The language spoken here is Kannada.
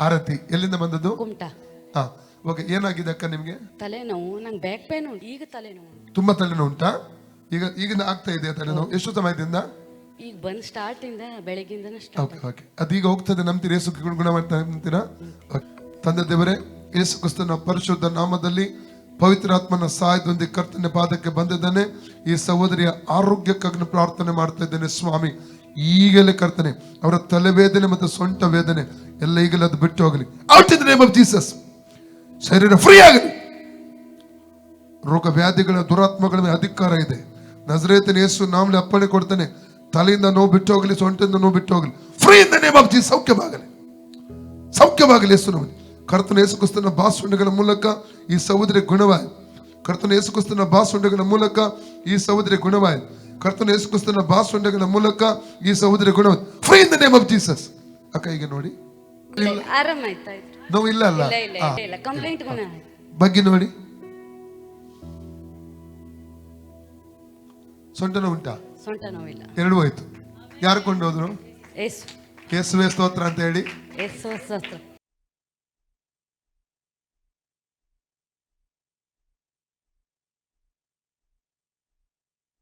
ಆರತಿ ಎಲ್ಲಿಂದ ಬಂದದ್ದು? ಕುಮಟ. ಹಾ, ಓಕೆ. ಏನಾಗಿದೆ ಅಕ್ಕ ನಿಮ್ಗೆ? ತಲೆನೋವು, ನಂಗೆ ಬ್ಯಾಕ್ ಪೇನ್ ಉಂಟು. ಈಗ ತಲೆನೋವು ತುಂಬಾ ತಲೆನೋವು ಉಂಟಾ? ಈಗ ಆಗ್ತಾ ಇದೆ ತಲೆನೋವು? ಎಷ್ಟು ಸಮಯದಿಂದ? ಈಗ ಬಂದ್ ಸ್ಟಾರ್ಟ್ ಇಂದ ಬೆಳಗ್ಗಿಂದ ಸ್ಟಾರ್ಟ್. ಓಕೆ. ಅದೀಗ ಹೋಗ್ತದೆ, ನಂಬ್ತೀರಿ? ಯೇಸು ಗುಣ ಮಾಡ್ತಾ ಅಂತೀರಾ? ತಂದೆ ದೇವರೇ, ಯೇಸು ಕ್ರಿಸ್ತನ ಪರಿಶುದ್ಧ ನಾಮದಲ್ಲಿ ಪವಿತ್ರಾತ್ಮನ ಸಹಾಯದೊಂದಿಗೆ ಕರ್ತನ ಪಾದಕ್ಕೆ ಬಂದಿದ್ದಾನೆ. ಈ ಸಹೋದರಿಯ ಆರೋಗ್ಯಕ್ಕಾಗಿ ಪ್ರಾರ್ಥನೆ ಮಾಡ್ತಾ ಇದ್ದೇನೆ ಸ್ವಾಮಿ. ಈಗಲೇ ಕರ್ತನೆ, ಅವರ ತಲೆವೇದನೆ ಮತ್ತು ಸೊಂಟ ವೇದನೆ ಎಲ್ಲ ಈಗಲೇ ಅದು ಬಿಟ್ಟು ಹೋಗಲಿ. Out in the name of Jesus. ಶರೀರ ಫ್ರೀ ಆಗಲಿ. ರೋಗ ವ್ಯಾಧಿಗಳ ದುರಾತ್ಮಗಳ ಮೇಲೆ ಅಧಿಕಾರ ಇದೆ. ನಜರೇತಿನ ಯೇಸು ನಾಮದಲ್ಲಿ ಅಪ್ಪಣೆ ಕೊಡ್ತಾನೆ. ತಲೆಯಿಂದ ನೋವು ಬಿಟ್ಟು ಹೋಗಲಿ, ಸೊಂಟದಿಂದ ನೋವು ಬಿಟ್ಟು ಹೋಗಲಿ. Free in the name of Jesus. ಸೌಖ್ಯವಾಗಲಿ, ಸೌಖ್ಯವಾಗಲಿ ಯೇಸು ನಮಗೆ. ಕರ್ತನ ಯೇಸು ಕ್ರಿಸ್ತನ ಬಾಸುಂಡೆಗಳ ಮೂಲಕ ಈ ಸಹೋದರಿ ಗುಣವಾಯಿತು. ಕರ್ತನ ಯೇಸು ಕ್ರಿಸ್ತನ ಬಾಸುಂಡೆಗಳ ಮೂಲಕ ಈ ಸಹೋದರಿ ಗುಣವಾಯಿತು. ಕರ್ತನ ಯೇಸು ಕ್ರಿಸ್ತನ ಬಾಸುಂಡೆಗಳ ಮೂಲಕ ಈ ಸಹೋದರಿ ಗುಣವಾಯಿತು. Free in the name of Jesus. ಅಕ್ಕ ಈಗ ನೋಡಿ, ಆರಾಮಾಯ್ತಾ? ನೋವು ಇಲ್ಲ ಅಲ್ಲ? ಕಂಪ್ಲೇಂಟ್ ಬಗ್ಗೆ ನೋಡಿ. ಸೊಂಟ ನೋವು ಉಂಟಾ? ಸೊಂಟ ನೋವಿಲ್ಲ. ಎರಡು ಹೋಯ್ತು. ಯಾರು ಕೊಂಡು ಹೋದ್ರು? ಯೇಸು. ಯೇಸುವೇ ಸ್ತೋತ್ರ ಅಂತ ಹೇಳಿ. ಯೇಸು ಸ್ತೋತ್ರ.